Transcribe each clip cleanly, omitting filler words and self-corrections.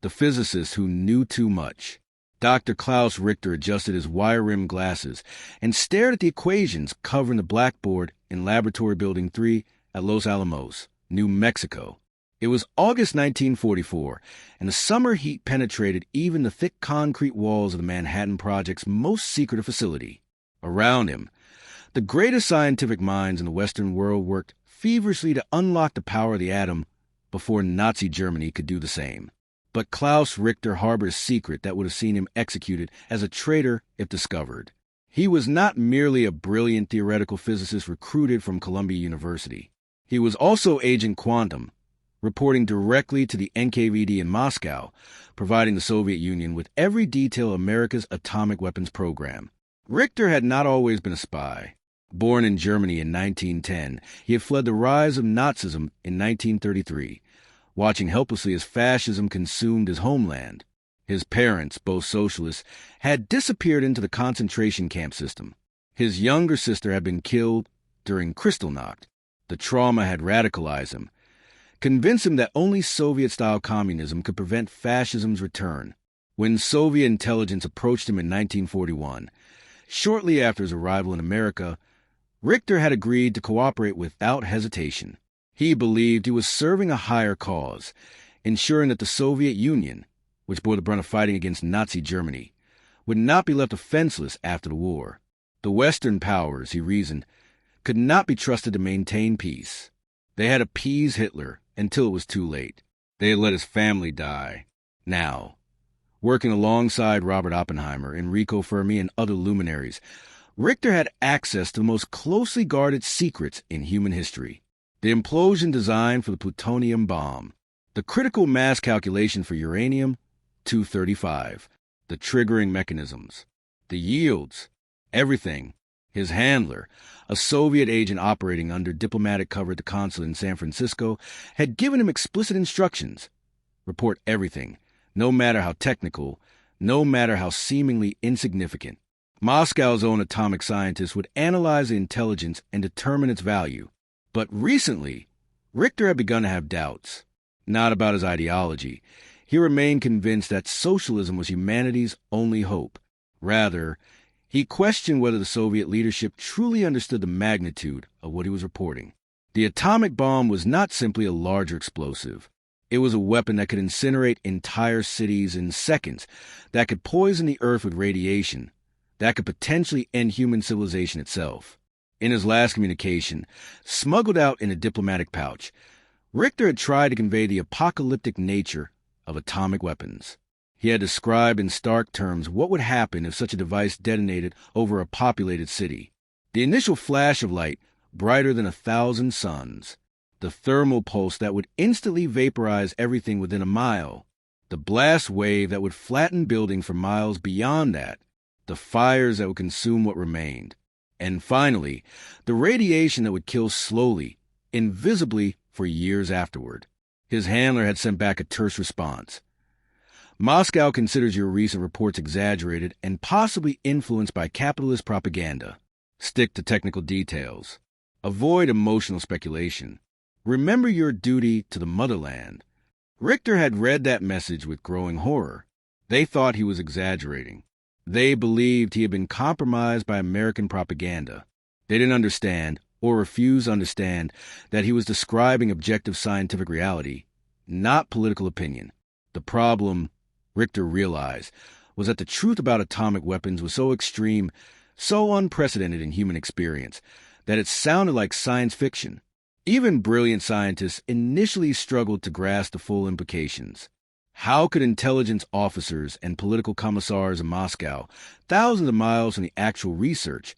the physicist who knew too much. Dr. Klaus Richter adjusted his wire-rimmed glasses and stared at the equations covering the blackboard in Laboratory Building 3 at Los Alamos, New Mexico. It was August 1944, and the summer heat penetrated even the thick concrete walls of the Manhattan Project's most secretive facility. Around him, the greatest scientific minds in the Western world worked feverishly to unlock the power of the atom before Nazi Germany could do the same. But Klaus Richter harbored a secret that would have seen him executed as a traitor if discovered. He was not merely a brilliant theoretical physicist recruited from Columbia University. He was also Agent Quantum, reporting directly to the NKVD in Moscow, providing the Soviet Union with every detail of America's atomic weapons program. Richter had not always been a spy. Born in Germany in 1910, he had fled the rise of Nazism in 1933, watching helplessly as fascism consumed his homeland. His parents, both socialists, had disappeared into the concentration camp system. His younger sister had been killed during Kristallnacht. The trauma had radicalized him, convinced him that only Soviet-style communism could prevent fascism's return. When Soviet intelligence approached him in 1941, shortly after his arrival in America, Richter had agreed to cooperate without hesitation. He believed he was serving a higher cause, ensuring that the Soviet Union, which bore the brunt of fighting against Nazi Germany, would not be left defenseless after the war. The Western powers, he reasoned, could not be trusted to maintain peace. They had appeased Hitler until it was too late. They had let his family die. Now, working alongside Robert Oppenheimer, Enrico Fermi, and other luminaries, Richter had access to the most closely guarded secrets in human history. The implosion design for the plutonium bomb, the critical mass calculation for uranium-235, the triggering mechanisms, the yields, everything. His handler, a Soviet agent operating under diplomatic cover at the consulate in San Francisco, had given him explicit instructions. Report everything, no matter how technical, no matter how seemingly insignificant. Moscow's own atomic scientists would analyze the intelligence and determine its value. But recently, Richter had begun to have doubts. Not about his ideology. He remained convinced that socialism was humanity's only hope. Rather, he questioned whether the Soviet leadership truly understood the magnitude of what he was reporting. The atomic bomb was not simply a larger explosive. It was a weapon that could incinerate entire cities in seconds, that could poison the earth with radiation, that could potentially end human civilization itself. In his last communication, smuggled out in a diplomatic pouch, Richter had tried to convey the apocalyptic nature of atomic weapons. He had described in stark terms what would happen if such a device detonated over a populated city. The initial flash of light, brighter than 1,000 suns. The thermal pulse that would instantly vaporize everything within a mile. The blast wave that would flatten buildings for miles beyond that. The fires that would consume what remained. And finally, the radiation that would kill slowly, invisibly for years afterward. His handler had sent back a terse response. Moscow considers your recent reports exaggerated and possibly influenced by capitalist propaganda. Stick to technical details. Avoid emotional speculation. Remember your duty to the motherland. Richter had read that message with growing horror. They thought he was exaggerating. They believed he had been compromised by American propaganda. They didn't understand, or refused to understand, that he was describing objective scientific reality, not political opinion. The problem, Richter realized, was that the truth about atomic weapons was so extreme, so unprecedented in human experience, that it sounded like science fiction. Even brilliant scientists initially struggled to grasp the full implications. How could intelligence officers and political commissars in Moscow, thousands of miles from the actual research,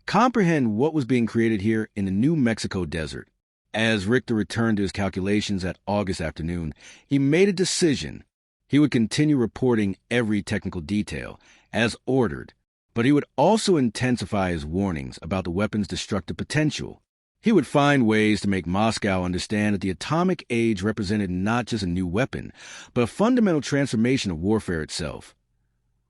comprehend what was being created here in the New Mexico desert? As Richter returned to his calculations that August afternoon, he made a decision. He would continue reporting every technical detail, as ordered, but he would also intensify his warnings about the weapon's destructive potential. He would find ways to make Moscow understand that the atomic age represented not just a new weapon, but a fundamental transformation of warfare itself.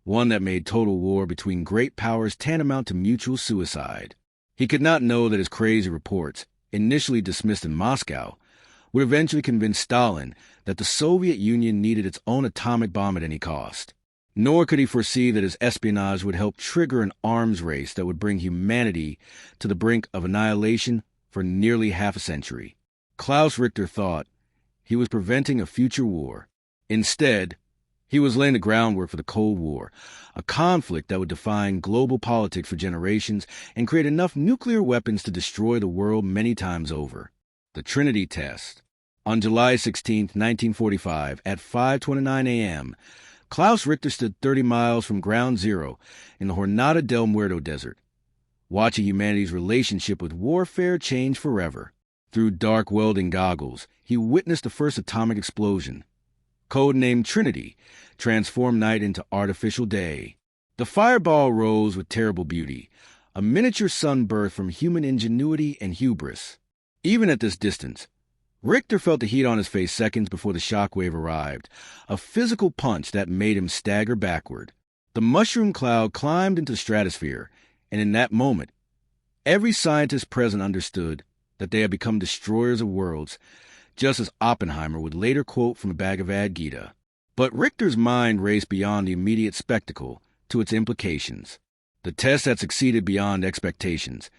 One that made total war between great powers tantamount to mutual suicide. He could not know that his crazy reports, initially dismissed in Moscow, would eventually convince Stalin that the Soviet Union needed its own atomic bomb at any cost. Nor could he foresee that his espionage would help trigger an arms race that would bring humanity to the brink of annihilation for nearly half a century. Klaus Richter thought he was preventing a future war. Instead, he was laying the groundwork for the Cold War, a conflict that would define global politics for generations and create enough nuclear weapons to destroy the world many times over. The Trinity Test. On July 16, 1945, at 5:29 a.m., Klaus Richter stood 30 miles from Ground Zero in the Jornada del Muerto desert, watching humanity's relationship with warfare change forever. Through dark welding goggles, he witnessed the first atomic explosion. Codenamed Trinity, transformed night into artificial day. The fireball rose with terrible beauty, a miniature sun birth from human ingenuity and hubris. Even at this distance, Richter felt the heat on his face seconds before the shockwave arrived, a physical punch that made him stagger backward. The mushroom cloud climbed into the stratosphere, and in that moment, every scientist present understood that they had become destroyers of worlds, just as Oppenheimer would later quote from the Bhagavad Gita. But Richter's mind raced beyond the immediate spectacle to its implications. The test had succeeded beyond expectations.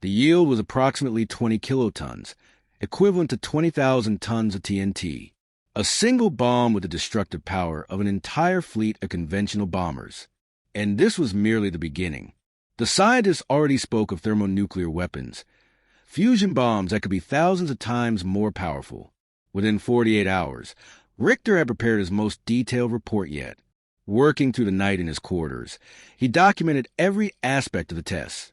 The yield was approximately 20 kilotons, equivalent to 20,000 tons of TNT, a single bomb with the destructive power of an entire fleet of conventional bombers. And this was merely the beginning. The scientists already spoke of thermonuclear weapons, fusion bombs that could be thousands of times more powerful. Within 48 hours, Richter had prepared his most detailed report yet. Working through the night in his quarters, he documented every aspect of the tests: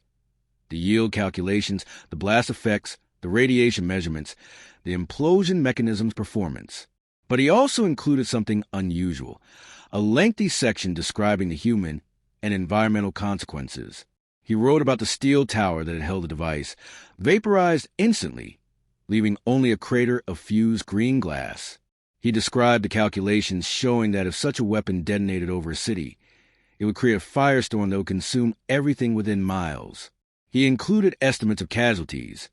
the yield calculations, the blast effects, the radiation measurements, the implosion mechanism's performance. But he also included something unusual, a lengthy section describing the human and environmental consequences. He wrote about the steel tower that had held the device, vaporized instantly, leaving only a crater of fused green glass. He described the calculations showing that if such a weapon detonated over a city, it would create a firestorm that would consume everything within miles. He included estimates of casualties,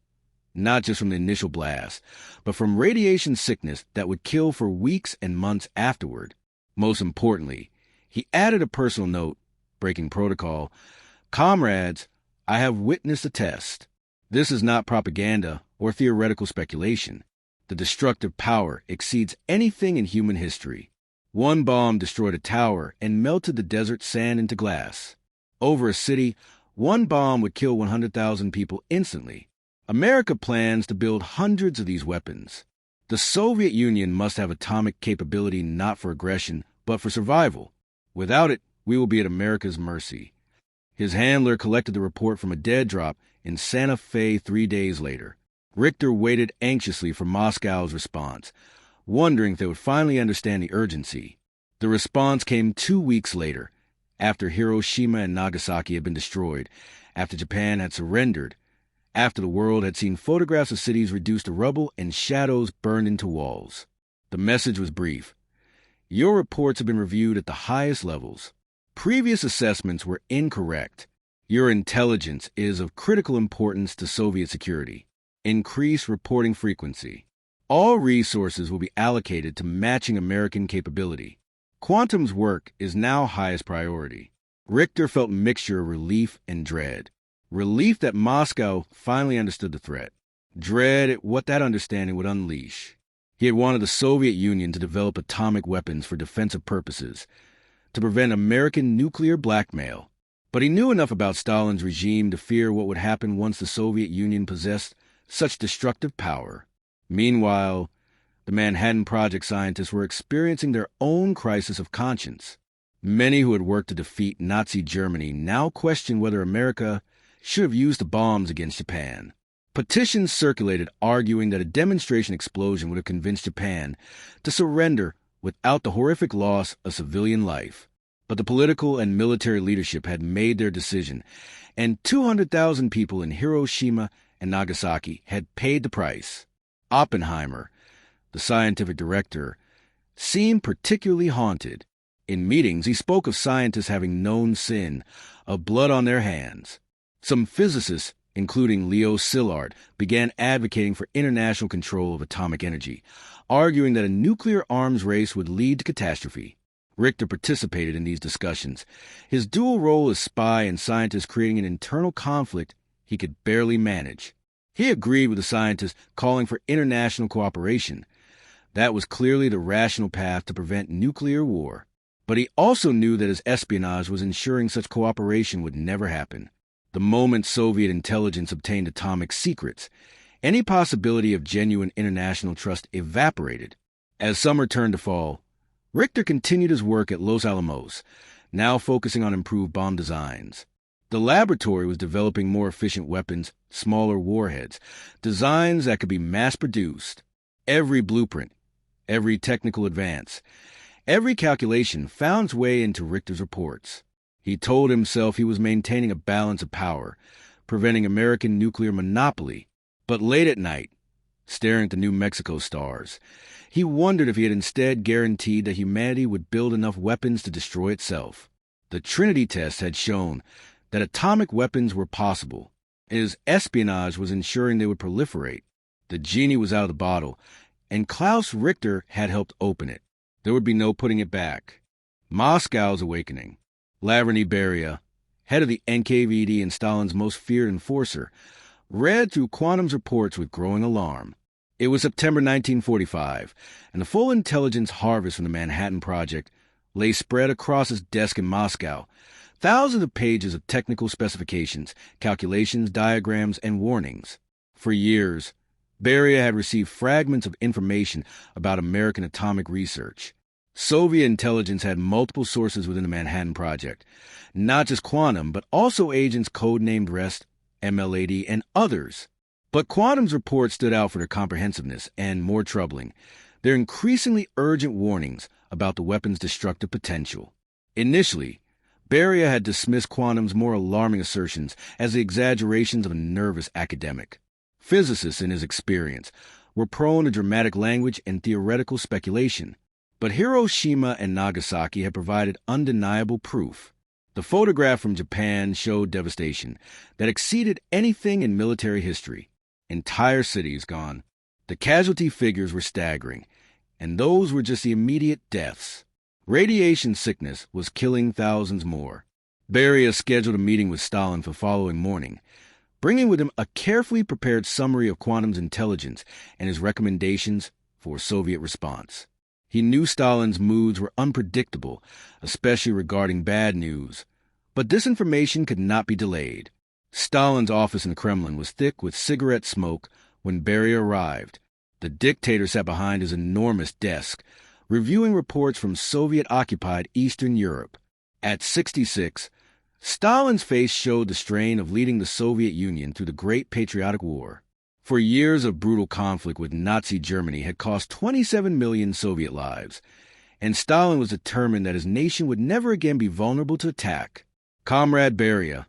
not just from the initial blast, but from radiation sickness that would kill for weeks and months afterward. Most importantly, he added a personal note, breaking protocol: "Comrades, I have witnessed a test. This is not propaganda or theoretical speculation. The destructive power exceeds anything in human history. One bomb destroyed a tower and melted the desert sand into glass. Over a city, one bomb would kill 100,000 people instantly. America plans to build hundreds of these weapons. The Soviet Union must have atomic capability not for aggression, but for survival. Without it, we will be at America's mercy." His handler collected the report from a dead drop in Santa Fe 3 days later. Richter waited anxiously for Moscow's response, wondering if they would finally understand the urgency. The response came 2 weeks later, after Hiroshima and Nagasaki had been destroyed, after Japan had surrendered, after the world had seen photographs of cities reduced to rubble and shadows burned into walls. The message was brief: "Your reports have been reviewed at the highest levels. Previous assessments were incorrect. Your intelligence is of critical importance to Soviet security. Increase reporting frequency. All resources will be allocated to matching American capability. Quantum's work is now highest priority." Richter felt a mixture of relief and dread. Relief that Moscow finally understood the threat. Dread at what that understanding would unleash. He had wanted the Soviet Union to develop atomic weapons for defensive purposes, to prevent American nuclear blackmail. But he knew enough about Stalin's regime to fear what would happen once the Soviet Union possessed such destructive power. Meanwhile, the Manhattan Project scientists were experiencing their own crisis of conscience. Many who had worked to defeat Nazi Germany now questioned whether America should have used the bombs against Japan. Petitions circulated arguing that a demonstration explosion would have convinced Japan to surrender without the horrific loss of civilian life. But the political and military leadership had made their decision, and 200,000 people in Hiroshima and Nagasaki had paid the price. Oppenheimer, the scientific director, seemed particularly haunted. In meetings, he spoke of scientists having known sin, of blood on their hands. Some physicists including Leo Szilard, began advocating for international control of atomic energy, arguing that a nuclear arms race would lead to catastrophe. Richter participated in these discussions, his dual role as spy and scientist creating an internal conflict he could barely manage. He agreed with the scientists calling for international cooperation. That was clearly the rational path to prevent nuclear war. But he also knew that his espionage was ensuring such cooperation would never happen. The moment Soviet intelligence obtained atomic secrets, any possibility of genuine international trust evaporated. As summer turned to fall, Richter continued his work at Los Alamos, now focusing on improved bomb designs. The laboratory was developing more efficient weapons, smaller warheads, designs that could be mass-produced. Every blueprint, every technical advance, every calculation found its way into Richter's reports. He told himself he was maintaining a balance of power, preventing American nuclear monopoly. But late at night, staring at the New Mexico stars, he wondered if he had instead guaranteed that humanity would build enough weapons to destroy itself. The Trinity test had shown that atomic weapons were possible, and his espionage was ensuring they would proliferate. The genie was out of the bottle, and Klaus Richter had helped open it. There would be no putting it back. Moscow's awakening. Lavreny Beria, head of the NKVD and Stalin's most feared enforcer, read through Quantum's reports with growing alarm. It was September 1945, and the full intelligence harvest from the Manhattan Project lay spread across his desk in Moscow. Thousands of pages of technical specifications, calculations, diagrams, and warnings. For years, Beria had received fragments of information about American atomic research. Soviet intelligence had multiple sources within the Manhattan Project, not just Quantum, but also agents codenamed REST, MLAD, and others. But Quantum's reports stood out for their comprehensiveness and, more troubling, their increasingly urgent warnings about the weapon's destructive potential. Initially, Beria had dismissed Quantum's more alarming assertions as the exaggerations of a nervous academic. Physicists, in his experience, were prone to dramatic language and theoretical speculation. But Hiroshima and Nagasaki had provided undeniable proof. The photograph from Japan showed devastation that exceeded anything in military history. Entire cities gone. The casualty figures were staggering, and those were just the immediate deaths. Radiation sickness was killing thousands more. Beria scheduled a meeting with Stalin for the following morning, bringing with him a carefully prepared summary of Quantum's intelligence and his recommendations for a Soviet response. He knew Stalin's moods were unpredictable, especially regarding bad news, but this information could not be delayed. Stalin's office in the Kremlin was thick with cigarette smoke when Beria arrived. The dictator sat behind his enormous desk, reviewing reports from Soviet-occupied Eastern Europe. At 66, Stalin's face showed the strain of leading the Soviet Union through the Great Patriotic War. For years of brutal conflict with Nazi Germany had cost 27 million Soviet lives, and Stalin was determined that his nation would never again be vulnerable to attack. "Comrade Beria,"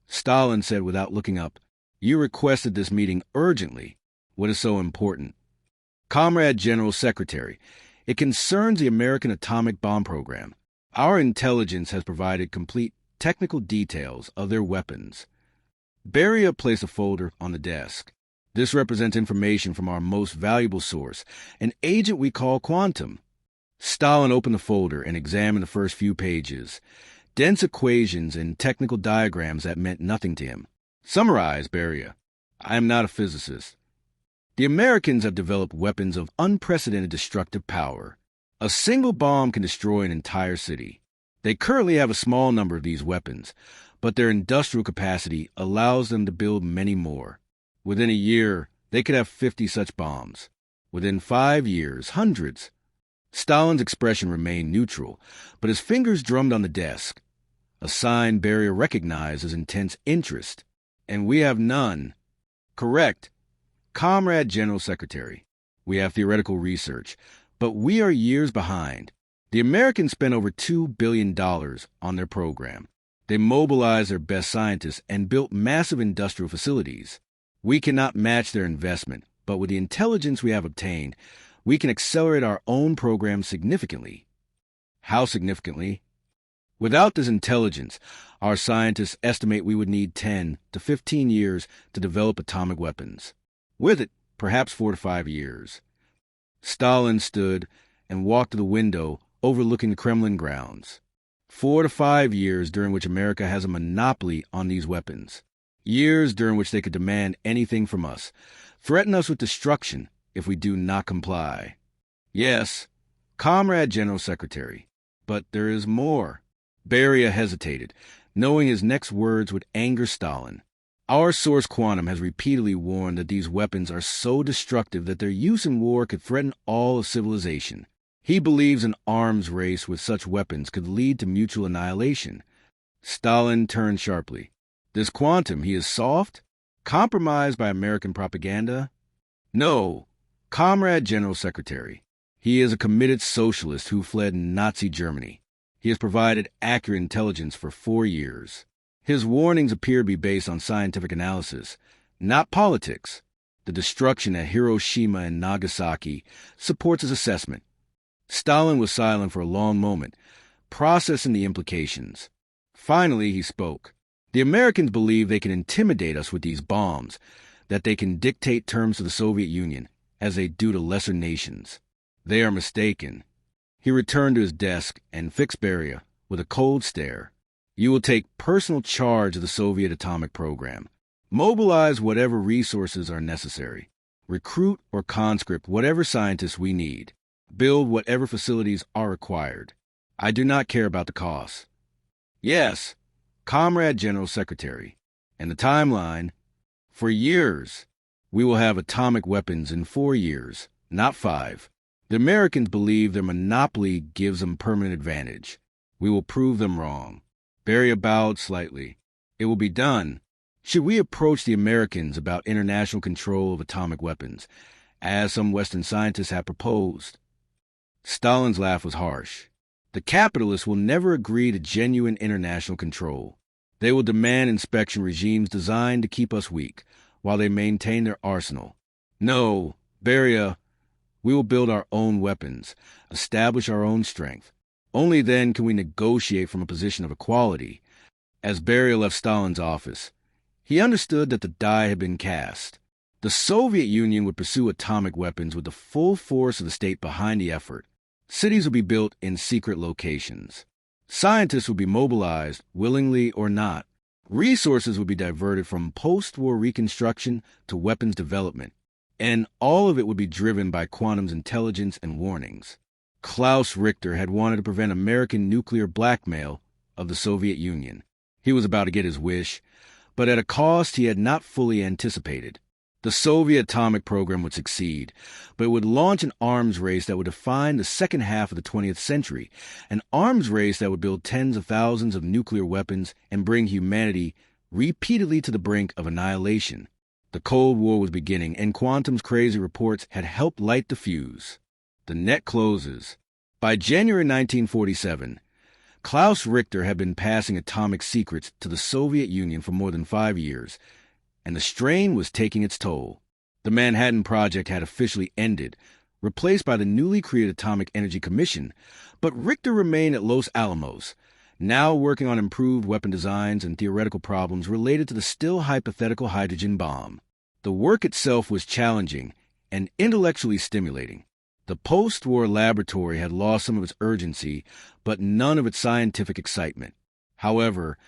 Stalin said without looking up, "you requested this meeting urgently. What is so important?" "Comrade General Secretary, it concerns the American atomic bomb program. Our intelligence has provided complete technical details of their weapons." Beria placed a folder on the desk. "This represents information from our most valuable source, an agent we call Quantum." Stalin opened the folder and examined the first few pages. Dense equations and technical diagrams that meant nothing to him. "Summarize, Beria. I am not a physicist. The Americans have developed weapons of unprecedented destructive power. A single bomb can destroy an entire city. They currently have a small number of these weapons, but their industrial capacity allows them to build many more. Within a year, they could have 50 such bombs. Within 5 years, hundreds." Stalin's expression remained neutral, but his fingers drummed on the desk, a sign Beria recognized as intense interest. "And we have none." "Correct. Comrade General Secretary, we have theoretical research, but we are years behind. The Americans spent over $2 billion on their program. They mobilized their best scientists and built massive industrial facilities. We cannot match their investment, but with the intelligence we have obtained, we can accelerate our own program significantly." "How significantly?" Without this intelligence, our scientists estimate we would need 10 to 15 years to develop atomic weapons. With it, perhaps 4 to 5 years. Stalin stood and walked to the window overlooking the Kremlin grounds. 4 to 5 years during which America has a monopoly on these weapons. Years during which they could demand anything from us, threaten us with destruction if we do not comply. Yes, Comrade General Secretary, but there is more. Beria hesitated, knowing his next words would anger Stalin. Our source Quantum has repeatedly warned that these weapons are so destructive that their use in war could threaten all of civilization. He believes an arms race with such weapons could lead to mutual annihilation. Stalin turned sharply. This Quantum, he is soft? Compromised by American propaganda? No, Comrade General Secretary. He is a committed socialist who fled Nazi Germany. He has provided accurate intelligence for 4 years. His warnings appear to be based on scientific analysis, not politics. The destruction at Hiroshima and Nagasaki supports his assessment. Stalin was silent for a long moment, processing the implications. Finally, he spoke. The Americans believe they can intimidate us with these bombs, that they can dictate terms to the Soviet Union, as they do to lesser nations. They are mistaken. He returned to his desk and fixed Beria with a cold stare. You will take personal charge of the Soviet atomic program. Mobilize whatever resources are necessary. Recruit or conscript whatever scientists we need. Build whatever facilities are required. I do not care about the costs. Yes, Comrade General Secretary. And the timeline? For years. We will have atomic weapons in 4 years, not 5. The Americans believe their monopoly gives them permanent advantage. We will prove them wrong. Beria bowed slightly. It will be done. Should we approach the Americans about international control of atomic weapons, as some Western scientists have proposed? Stalin's laugh was harsh. The capitalists will never agree to genuine international control. They will demand inspection regimes designed to keep us weak, while they maintain their arsenal. No, Beria, we will build our own weapons, establish our own strength. Only then can we negotiate from a position of equality. As Beria left Stalin's office, he understood that the die had been cast. The Soviet Union would pursue atomic weapons with the full force of the state behind the effort. Cities would be built in secret locations. Scientists would be mobilized, willingly or not. Resources would be diverted from post-war reconstruction to weapons development. And all of it would be driven by Quantum's intelligence and warnings. Klaus Richter had wanted to prevent American nuclear blackmail of the Soviet Union. He was about to get his wish, but at a cost he had not fully anticipated. The Soviet atomic program would succeed, but it would launch an arms race that would define the second half of the 20th century, an arms race that would build tens of thousands of nuclear weapons and bring humanity repeatedly to the brink of annihilation. The Cold War was beginning, and Quantum's crazy reports had helped light the fuse. The net closes. By January 1947, Klaus Richter had been passing atomic secrets to the Soviet Union for more than 5 years, and the strain was taking its toll. The Manhattan Project had officially ended, replaced by the newly created Atomic Energy Commission, but Richter remained at Los Alamos, now working on improved weapon designs and theoretical problems related to the still hypothetical hydrogen bomb. The work itself was challenging and intellectually stimulating. The post-war laboratory had lost some of its urgency, but none of its scientific excitement. However,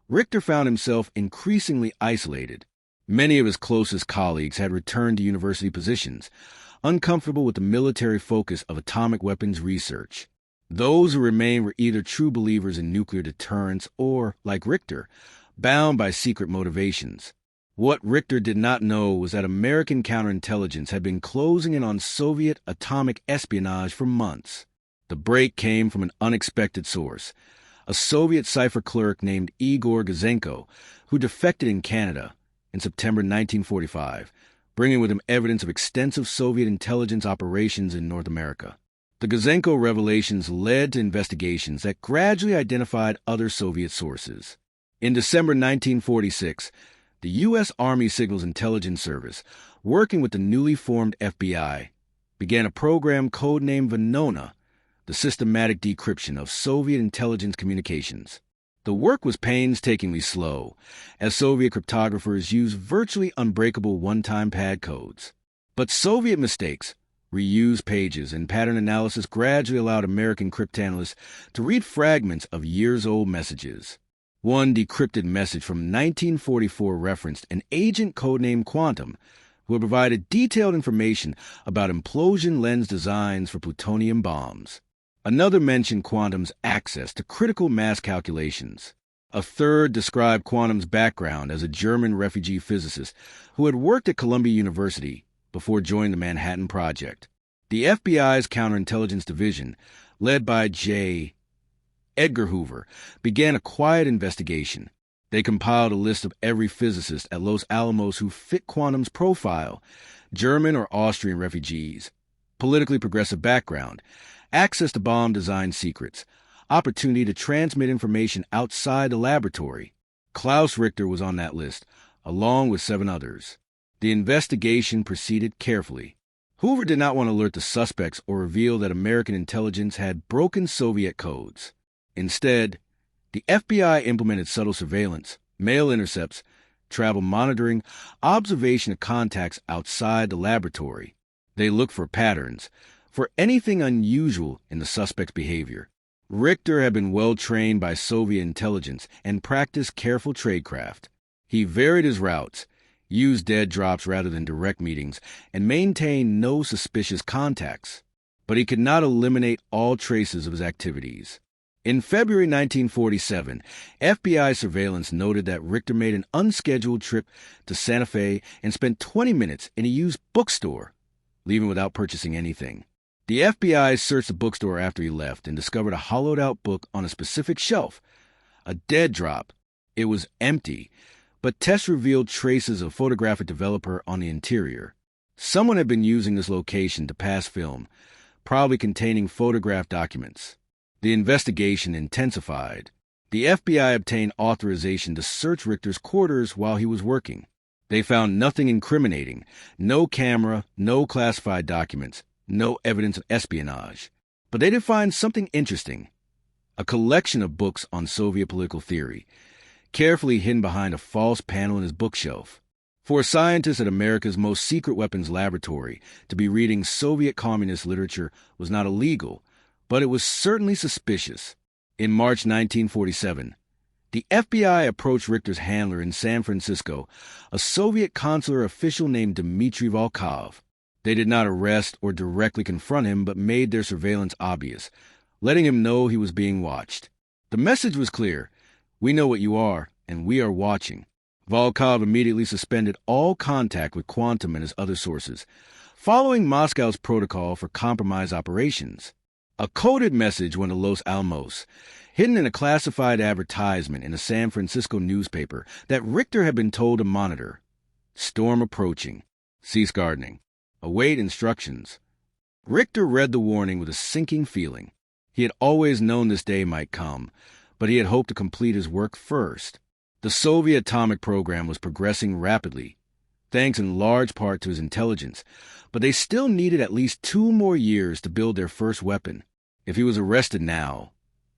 Richter found himself increasingly isolated. Many of his closest colleagues had returned to university positions, uncomfortable with the military focus of atomic weapons research. Those who remained were either true believers in nuclear deterrence or, like Richter, bound by secret motivations. What Richter did not know was that American counterintelligence had been closing in on Soviet atomic espionage for months. The break came from an unexpected source, a Soviet cipher clerk named Igor Gouzenko, who defected in Canada in September 1945, bringing with him evidence of extensive Soviet intelligence operations in North America. The Gouzenko revelations led to investigations that gradually identified other Soviet sources. In December 1946, the U.S. Army Signals Intelligence Service, working with the newly formed FBI, began a program codenamed Venona, the systematic decryption of Soviet intelligence communications. The work was painstakingly slow, as Soviet cryptographers used virtually unbreakable one-time pad codes. But Soviet mistakes, reused pages, and pattern analysis gradually allowed American cryptanalysts to read fragments of years-old messages. One decrypted message from 1944 referenced an agent codenamed Quantum, who had provided detailed information about implosion lens designs for plutonium bombs. Another mentioned Quantum's access to critical mass calculations. A third described Quantum's background as a German refugee physicist who had worked at Columbia University before joining the Manhattan Project. The FBI's Counterintelligence Division, led by J. Edgar Hoover, began a quiet investigation. They compiled a list of every physicist at Los Alamos who fit Quantum's profile: German or Austrian refugees, politically progressive background, access to bomb design secrets, opportunity to transmit information outside the laboratory. Klaus Richter was on that list, along with 7 others. The investigation proceeded carefully. Hoover did not want to alert the suspects or reveal that American intelligence had broken Soviet codes. Instead, the FBI implemented subtle surveillance, mail intercepts, travel monitoring, observation of contacts outside the laboratory. They looked for patterns, for anything unusual in the suspect's behavior. Richter had been well trained by Soviet intelligence and practiced careful tradecraft. He varied his routes, used dead drops rather than direct meetings, and maintained no suspicious contacts. But he could not eliminate all traces of his activities. In February 1947, FBI surveillance noted that Richter made an unscheduled trip to Santa Fe and spent 20 minutes in a used bookstore, leaving without purchasing anything. The FBI searched the bookstore after he left and discovered a hollowed-out book on a specific shelf, a dead drop. It was empty, but tests revealed traces of photographic developer on the interior. Someone had been using this location to pass film, probably containing photograph documents. The investigation intensified. The FBI obtained authorization to search Richter's quarters while he was working. They found nothing incriminating, no camera, no classified documents, no evidence of espionage. But they did find something interesting: a collection of books on Soviet political theory, carefully hidden behind a false panel in his bookshelf. For a scientist at America's most secret weapons laboratory, to be reading Soviet communist literature was not illegal, but it was certainly suspicious. In March 1947, the FBI approached Richter's handler in San Francisco, a Soviet consular official named Dmitry Volkov. They did not arrest or directly confront him, but made their surveillance obvious, letting him know he was being watched. The message was clear: we know what you are, and we are watching. Volkov immediately suspended all contact with Quantum and his other sources, following Moscow's protocol for compromise operations. A coded message went to Los Alamos, hidden in a classified advertisement in a San Francisco newspaper that Richter had been told to monitor. Storm approaching. Cease gardening. Await instructions. Richter read the warning with a sinking feeling. He had always known this day might come, but he had hoped to complete his work first. The Soviet atomic program was progressing rapidly, thanks in large part to his intelligence, but they still needed at least 2 more years to build their first weapon. If he was arrested now,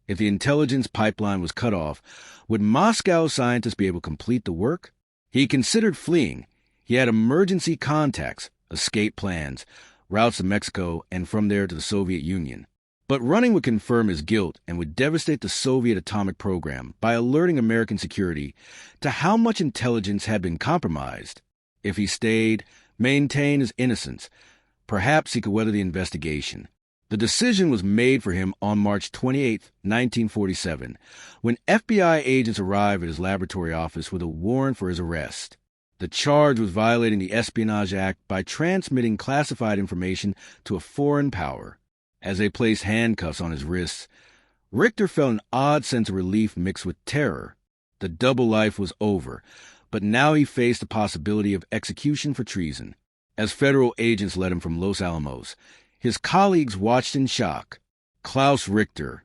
if the intelligence pipeline was cut off, would Moscow scientists be able to complete the work? He considered fleeing. He had emergency contacts, escape plans, routes to Mexico, and from there to the Soviet Union. But running would confirm his guilt and would devastate the Soviet atomic program by alerting American security to how much intelligence had been compromised. If he stayed, maintained his innocence, perhaps he could weather the investigation. The decision was made for him on March 28, 1947, when FBI agents arrived at his laboratory office with a warrant for his arrest. The charge was violating the Espionage Act by transmitting classified information to a foreign power. As they placed handcuffs on his wrists, Richter felt an odd sense of relief mixed with terror. The double life was over, but now he faced the possibility of execution for treason. As federal agents led him from Los Alamos, his colleagues watched in shock. Klaus Richter,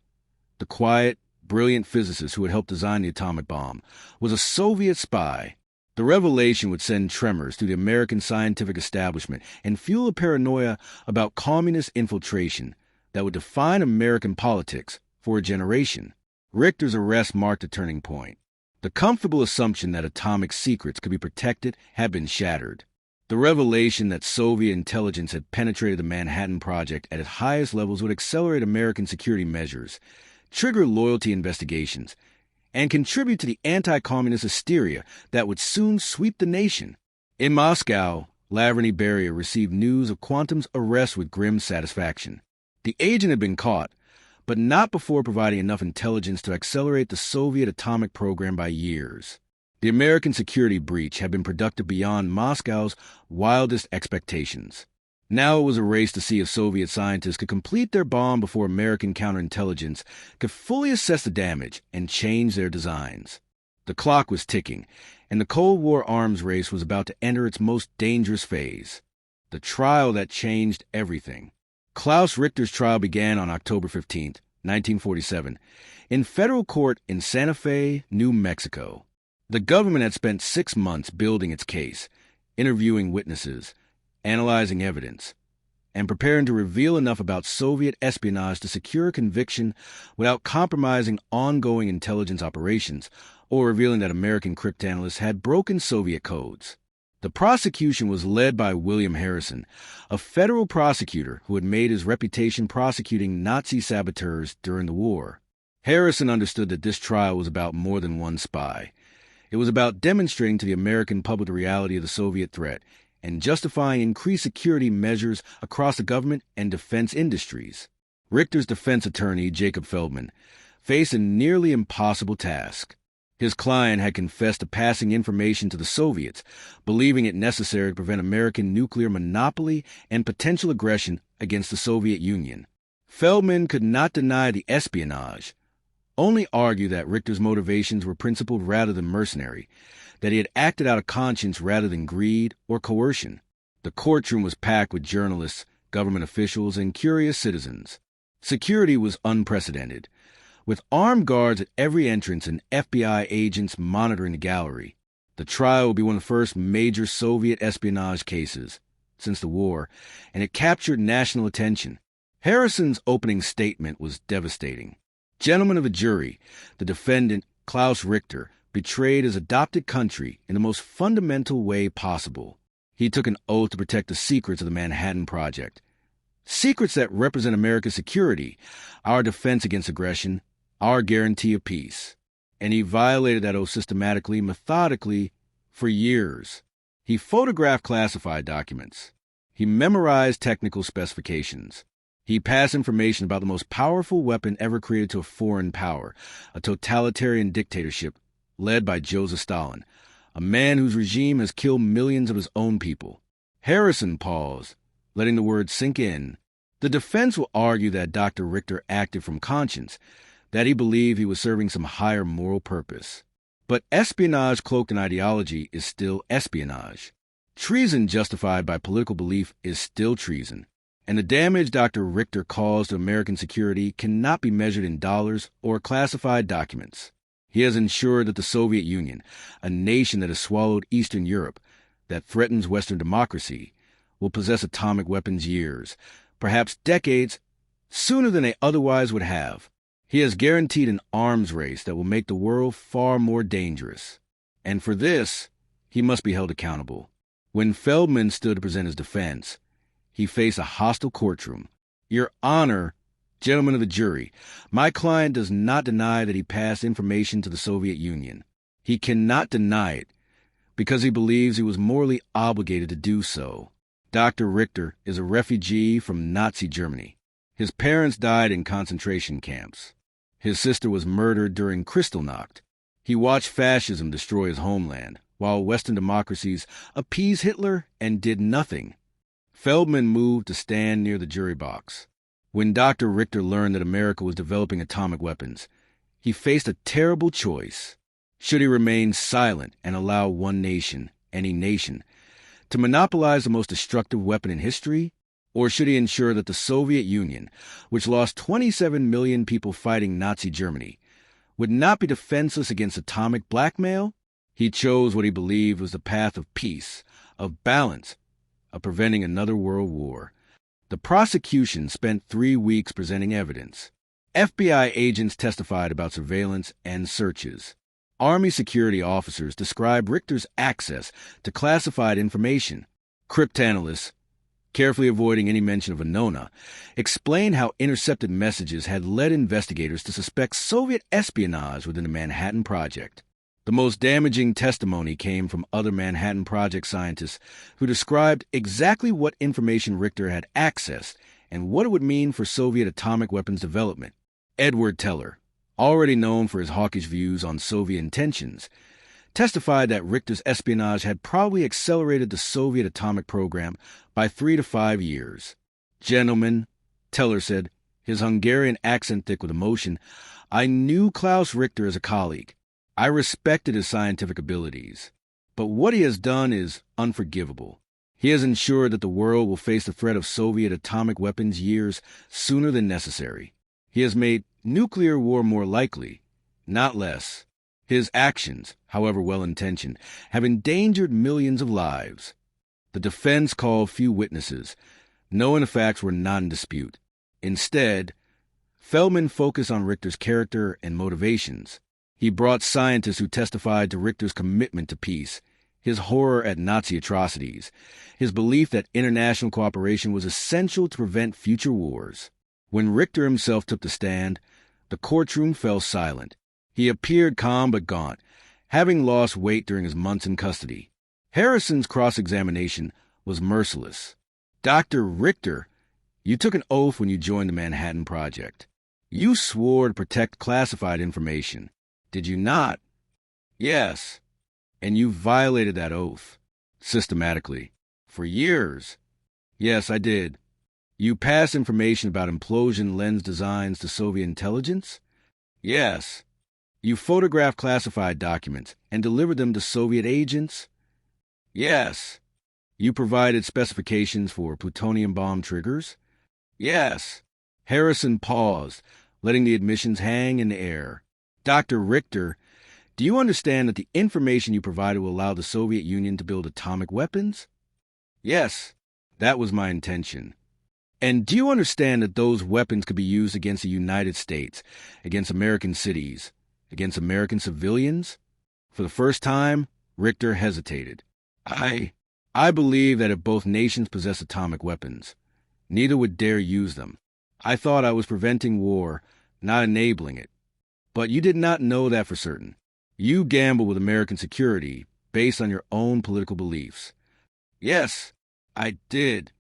the quiet, brilliant physicist who had helped design the atomic bomb, was a Soviet spy. The revelation would send tremors through the American scientific establishment and fuel a paranoia about communist infiltration that would define American politics for a generation. Richter's arrest marked a turning point. The comfortable assumption that atomic secrets could be protected had been shattered. The revelation that Soviet intelligence had penetrated the Manhattan Project at its highest levels would accelerate American security measures, trigger loyalty investigations, and contribute to the anti-communist hysteria that would soon sweep the nation. In Moscow, Lavreny Beria received news of Quantum's arrest with grim satisfaction. The agent had been caught, but not before providing enough intelligence to accelerate the Soviet atomic program by years. The American security breach had been productive beyond Moscow's wildest expectations. Now it was a race to see if Soviet scientists could complete their bomb before American counterintelligence could fully assess the damage and change their designs. The clock was ticking, and the Cold War arms race was about to enter its most dangerous phase, the trial that changed everything. Klaus Richter's trial began on October 15, 1947, in federal court in Santa Fe, New Mexico. The government had spent 6 months building its case, interviewing witnesses, analyzing evidence, and preparing to reveal enough about Soviet espionage to secure conviction without compromising ongoing intelligence operations or revealing that American cryptanalysts had broken Soviet codes. The prosecution was led by William Harrison, a federal prosecutor who had made his reputation prosecuting Nazi saboteurs during the war. Harrison understood that this trial was about more than one spy. It was about demonstrating to the American public the reality of the Soviet threat and justifying increased security measures across the government and defense industries. Richter's defense attorney, Jacob Feldman, faced a nearly impossible task. His client had confessed to passing information to the Soviets, believing it necessary to prevent American nuclear monopoly and potential aggression against the Soviet Union. Feldman could not deny the espionage, only argue that Richter's motivations were principled rather than mercenary, that he had acted out of conscience rather than greed or coercion. The courtroom was packed with journalists, government officials, and curious citizens. Security was unprecedented, with armed guards at every entrance and FBI agents monitoring the gallery. The trial would be one of the first major Soviet espionage cases since the war, and it captured national attention. Harrison's opening statement was devastating. Gentlemen of the jury, the defendant, Klaus Richter, betrayed his adopted country in the most fundamental way possible. He took an oath to protect the secrets of the Manhattan Project. Secrets that represent America's security, our defense against aggression, our guarantee of peace. And he violated that oath systematically, methodically, for years. He photographed classified documents. He memorized technical specifications. He passed information about the most powerful weapon ever created to a foreign power, a totalitarian dictatorship led by Joseph Stalin, a man whose regime has killed millions of his own people. Harrison paused, letting the words sink in. The defense will argue that Dr. Richter acted from conscience, that he believed he was serving some higher moral purpose. But espionage cloaked in ideology is still espionage. Treason justified by political belief is still treason. And the damage Dr. Richter caused to American security cannot be measured in dollars or classified documents. He has ensured that the Soviet Union, a nation that has swallowed Eastern Europe, that threatens Western democracy, will possess atomic weapons years, perhaps decades, sooner than they otherwise would have. He has guaranteed an arms race that will make the world far more dangerous. And for this, he must be held accountable. When Feldman stood to present his defense, he faced a hostile courtroom. Your Honor, gentlemen of the jury, my client does not deny that he passed information to the Soviet Union. He cannot deny it because he believes he was morally obligated to do so. Dr. Richter is a refugee from Nazi Germany. His parents died in concentration camps. His sister was murdered during Kristallnacht. He watched fascism destroy his homeland, while Western democracies appeased Hitler and did nothing. Feldman moved to stand near the jury box. When Dr. Richter learned that America was developing atomic weapons, he faced a terrible choice. Should he remain silent and allow one nation, any nation, to monopolize the most destructive weapon in history? Or should he ensure that the Soviet Union, which lost 27 million people fighting Nazi Germany, would not be defenseless against atomic blackmail? He chose what he believed was the path of peace, of balance, of preventing another world war. The prosecution spent 3 weeks presenting evidence. FBI agents testified about surveillance and searches. Army security officers described Richter's access to classified information. Cryptanalysts, carefully avoiding any mention of Venona, explained how intercepted messages had led investigators to suspect Soviet espionage within the Manhattan Project. The most damaging testimony came from other Manhattan Project scientists who described exactly what information Richter had accessed and what it would mean for Soviet atomic weapons development. Edward Teller, already known for his hawkish views on Soviet intentions, testified that Richter's espionage had probably accelerated the Soviet atomic program by 3 to 5 years. "Gentlemen," Teller said, his Hungarian accent thick with emotion, "I knew Klaus Richter as a colleague. I respected his scientific abilities. But what he has done is unforgivable. He has ensured that the world will face the threat of Soviet atomic weapons years sooner than necessary. He has made nuclear war more likely, not less. His actions, however well-intentioned, have endangered millions of lives." The defense called few witnesses, knowing the facts were not in dispute. Instead, Feldman focused on Richter's character and motivations. He brought scientists who testified to Richter's commitment to peace, his horror at Nazi atrocities, his belief that international cooperation was essential to prevent future wars. When Richter himself took the stand, the courtroom fell silent. He appeared calm but gaunt, having lost weight during his months in custody. Harrison's cross-examination was merciless. "Dr. Richter, you took an oath when you joined the Manhattan Project. You swore to protect classified information. Did you not?" "Yes." "And you violated that oath. Systematically. For years." "Yes, I did." "You passed information about implosion lens designs to Soviet intelligence?" "Yes." "You photographed classified documents and delivered them to Soviet agents?" "Yes." "You provided specifications for plutonium bomb triggers?" "Yes." Harrison paused, letting the admissions hang in the air. "Dr. Richter, do you understand that the information you provided will allow the Soviet Union to build atomic weapons?" "Yes." "That was my intention." "And do you understand that those weapons could be used against the United States, against American cities, against American civilians?" For the first time, Richter hesitated. I believe that if both nations possess atomic weapons, neither would dare use them. I thought I was preventing war, not enabling it. But you did not know that for certain. You gambled with American security based on your own political beliefs." "Yes, I did."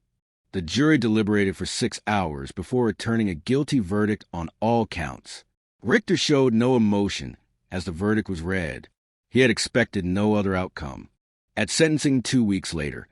The jury deliberated for 6 hours before returning a guilty verdict on all counts. Richter showed no emotion as the verdict was read. He had expected no other outcome. At sentencing 2 weeks later,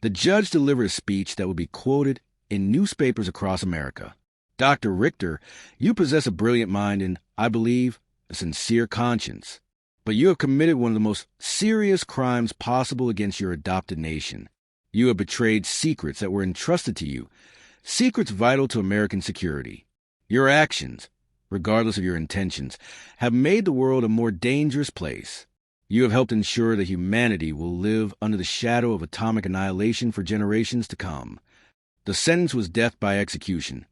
the judge delivered a speech that would be quoted in newspapers across America. "Dr. Richter, you possess a brilliant mind and, I believe, a sincere conscience. But you have committed one of the most serious crimes possible against your adopted nation. You have betrayed secrets that were entrusted to you, secrets vital to American security. Your actions, regardless of your intentions, have made the world a more dangerous place. You have helped ensure that humanity will live under the shadow of atomic annihilation for generations to come." The sentence was death by execution,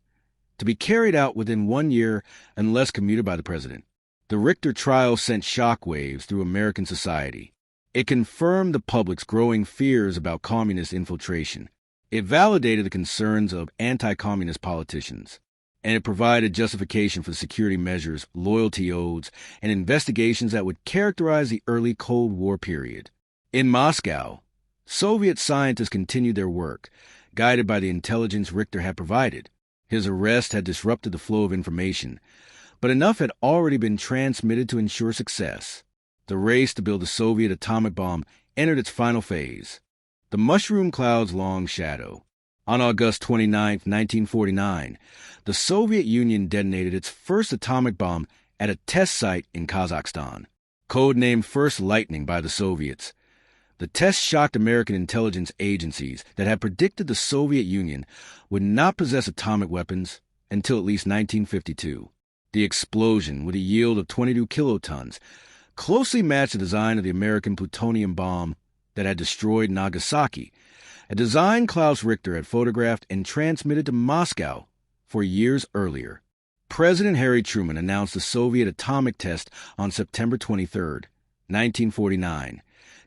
to be carried out within 1 year unless commuted by the president. The Richter trial sent shockwaves through American society. It confirmed the public's growing fears about communist infiltration. It validated the concerns of anti-communist politicians. And it provided justification for the security measures, loyalty oaths, and investigations that would characterize the early Cold War period. In Moscow, Soviet scientists continued their work, guided by the intelligence Richter had provided. His arrest had disrupted the flow of information, but enough had already been transmitted to ensure success. The race to build the Soviet atomic bomb entered its final phase. The mushroom cloud's long shadow. On August 29, 1949, the Soviet Union detonated its first atomic bomb at a test site in Kazakhstan, codenamed First Lightning by the Soviets. The test shocked American intelligence agencies that had predicted the Soviet Union would not possess atomic weapons until at least 1952. The explosion, with a yield of 22 kilotons, closely matched the design of the American plutonium bomb that had destroyed Nagasaki, a design Klaus Richter had photographed and transmitted to Moscow 4 years earlier. President Harry Truman announced the Soviet atomic test on September 23, 1949,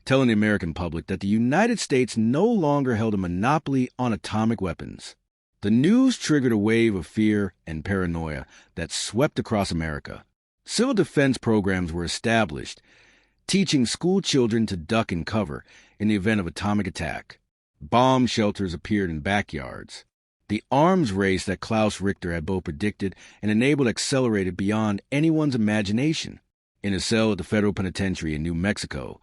telling the American public that the United States no longer held a monopoly on atomic weapons. The news triggered a wave of fear and paranoia that swept across America. Civil defense programs were established, teaching school children to duck and cover in the event of atomic attack. Bomb shelters appeared in backyards. The arms race that Klaus Richter had both predicted and enabled accelerated beyond anyone's imagination. In a cell at the federal penitentiary in New Mexico,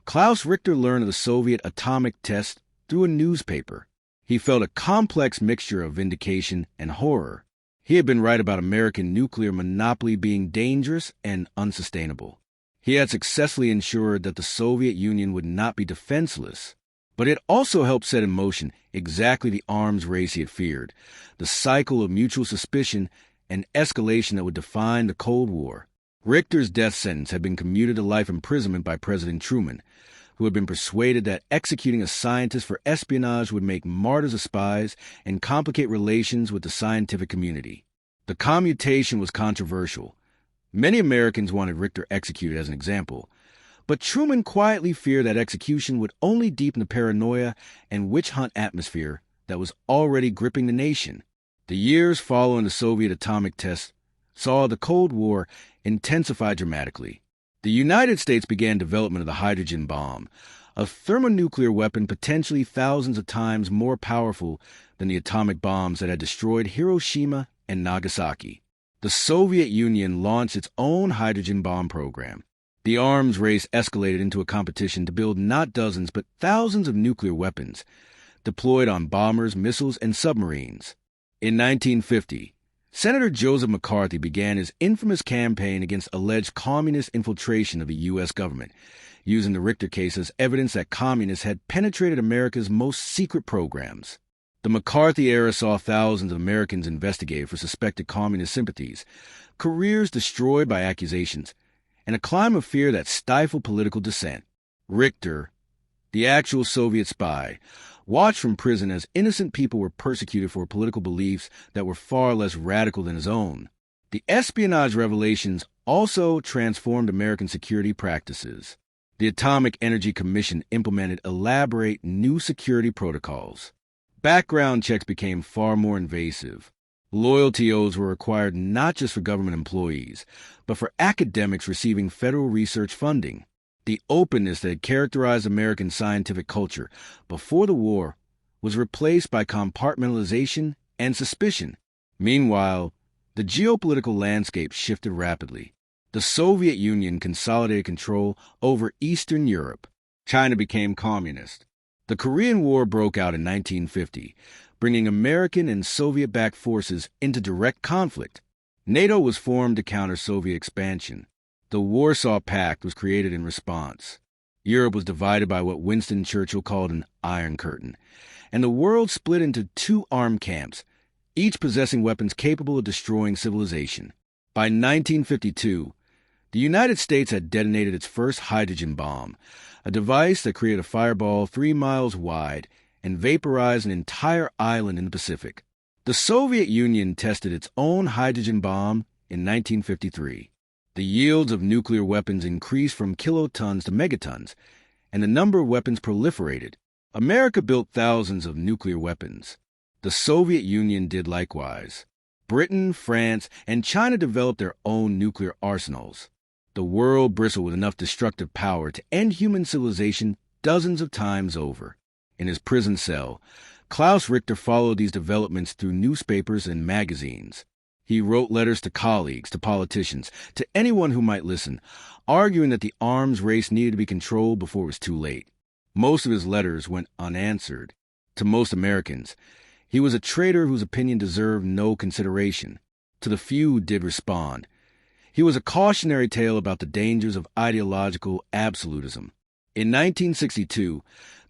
Klaus Richter learned of the Soviet atomic test through a newspaper. He felt a complex mixture of vindication and horror. He had been right about American nuclear monopoly being dangerous and unsustainable. He had successfully ensured that the Soviet Union would not be defenseless. But it also helped set in motion exactly the arms race he had feared, the cycle of mutual suspicion and escalation that would define the Cold War. Richter's death sentence had been commuted to life imprisonment by President Truman, who had been persuaded that executing a scientist for espionage would make martyrs of spies and complicate relations with the scientific community. The commutation was controversial. Many Americans wanted Richter executed as an example, but Truman quietly feared that execution would only deepen the paranoia and witch hunt atmosphere that was already gripping the nation. The years following the Soviet atomic test saw the Cold War intensify dramatically. The United States began development of the hydrogen bomb, a thermonuclear weapon potentially thousands of times more powerful than the atomic bombs that had destroyed Hiroshima and Nagasaki. The Soviet Union launched its own hydrogen bomb program. The arms race escalated into a competition to build not dozens but thousands of nuclear weapons, deployed on bombers, missiles, and submarines. In 1950, Senator Joseph McCarthy began his infamous campaign against alleged communist infiltration of the U.S. government, using the Richter case as evidence that communists had penetrated America's most secret programs. The McCarthy era saw thousands of Americans investigated for suspected communist sympathies, careers destroyed by accusations, and a climate of fear that stifled political dissent. Richter, the actual Soviet spy, watched from prison as innocent people were persecuted for political beliefs that were far less radical than his own. The espionage revelations also transformed American security practices. The Atomic Energy Commission implemented elaborate new security protocols. Background checks became far more invasive. Loyalty oaths were required not just for government employees, but for academics receiving federal research funding. The openness that had characterized American scientific culture before the war was replaced by compartmentalization and suspicion. Meanwhile, the geopolitical landscape shifted rapidly. The Soviet Union consolidated control over Eastern Europe. China became communist. The Korean War broke out in 1950, bringing American and Soviet-backed forces into direct conflict. NATO was formed to counter Soviet expansion. The Warsaw Pact was created in response. Europe was divided by what Winston Churchill called an Iron Curtain, and the world split into two armed camps, each possessing weapons capable of destroying civilization. By 1952, the United States had detonated its first hydrogen bomb, a device that created a fireball 3 miles wide and vaporized an entire island in the Pacific. The Soviet Union tested its own hydrogen bomb in 1953. The yields of nuclear weapons increased from kilotons to megatons, and the number of weapons proliferated. America built thousands of nuclear weapons. The Soviet Union did likewise. Britain, France, and China developed their own nuclear arsenals. The world bristled with enough destructive power to end human civilization dozens of times over. In his prison cell, Klaus Richter followed these developments through newspapers and magazines. He wrote letters to colleagues, to politicians, to anyone who might listen, arguing that the arms race needed to be controlled before it was too late. Most of his letters went unanswered. To most Americans, he was a traitor whose opinion deserved no consideration. To the few who did respond, he was a cautionary tale about the dangers of ideological absolutism. In 1962,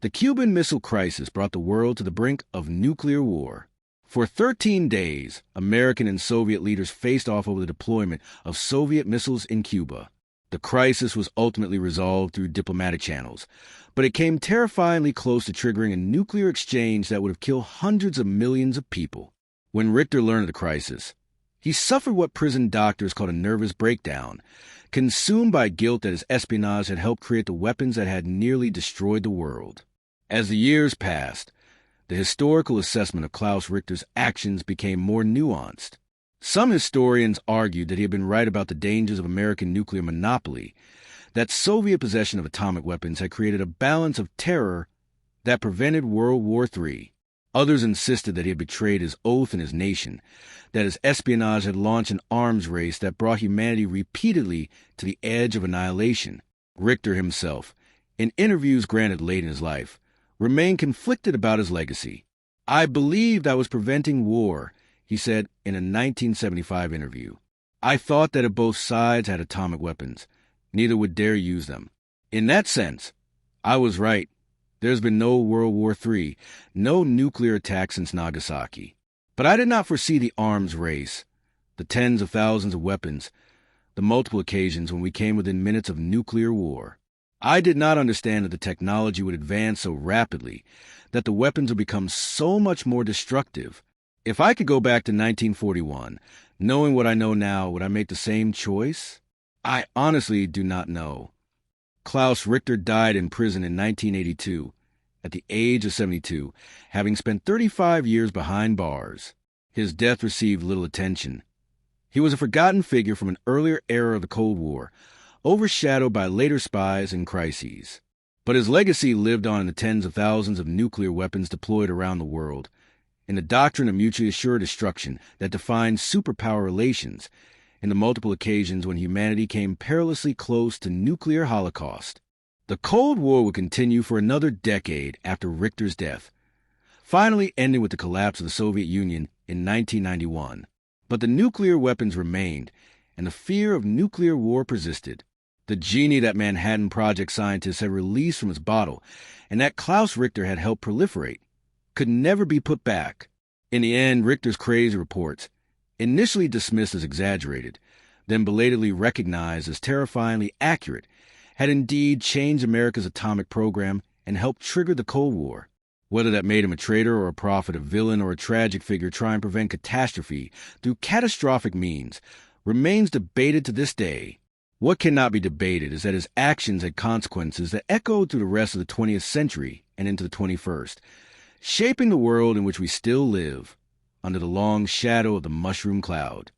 the Cuban Missile Crisis brought the world to the brink of nuclear war. For 13 days, American and Soviet leaders faced off over the deployment of Soviet missiles in Cuba. The crisis was ultimately resolved through diplomatic channels, but it came terrifyingly close to triggering a nuclear exchange that would have killed hundreds of millions of people. When Richter learned of the crisis, he suffered what prison doctors called a nervous breakdown, consumed by guilt that his espionage had helped create the weapons that had nearly destroyed the world. As the years passed, the historical assessment of Klaus Richter's actions became more nuanced. Some historians argued that he had been right about the dangers of American nuclear monopoly, that Soviet possession of atomic weapons had created a balance of terror that prevented World War III. Others insisted that he had betrayed his oath and his nation, that his espionage had launched an arms race that brought humanity repeatedly to the edge of annihilation. Richter himself, in interviews granted late in his life, remained conflicted about his legacy. "I believed I was preventing war," he said in a 1975 interview. "I thought that if both sides had atomic weapons, neither would dare use them. In that sense, I was right. There's been no World War III, no nuclear attack since Nagasaki. But I did not foresee the arms race, the tens of thousands of weapons, the multiple occasions when we came within minutes of nuclear war. I did not understand that the technology would advance so rapidly, that the weapons would become so much more destructive. If I could go back to 1941, knowing what I know now, would I make the same choice? I honestly do not know." Klaus Richter died in prison in 1982, at the age of 72, having spent 35 years behind bars. His death received little attention. He was a forgotten figure from an earlier era of the Cold War, overshadowed by later spies and crises. But his legacy lived on in the tens of thousands of nuclear weapons deployed around the world, in the doctrine of mutually assured destruction that defined superpower relations, in the multiple occasions when humanity came perilously close to nuclear holocaust. The Cold War would continue for another decade after Richter's death, finally ending with the collapse of the Soviet Union in 1991. But the nuclear weapons remained, and the fear of nuclear war persisted. The genie that Manhattan Project scientists had released from his bottle, and that Klaus Richter had helped proliferate, could never be put back. In the end, Richter's crazy reports, initially dismissed as exaggerated, then belatedly recognized as terrifyingly accurate, had indeed changed America's atomic program and helped trigger the Cold War. Whether that made him a traitor or a prophet, a villain or a tragic figure trying to prevent catastrophe through catastrophic means, remains debated to this day. What cannot be debated is that his actions had consequences that echoed through the rest of the 20th century and into the 21st, shaping the world in which we still live, under the long shadow of the mushroom cloud.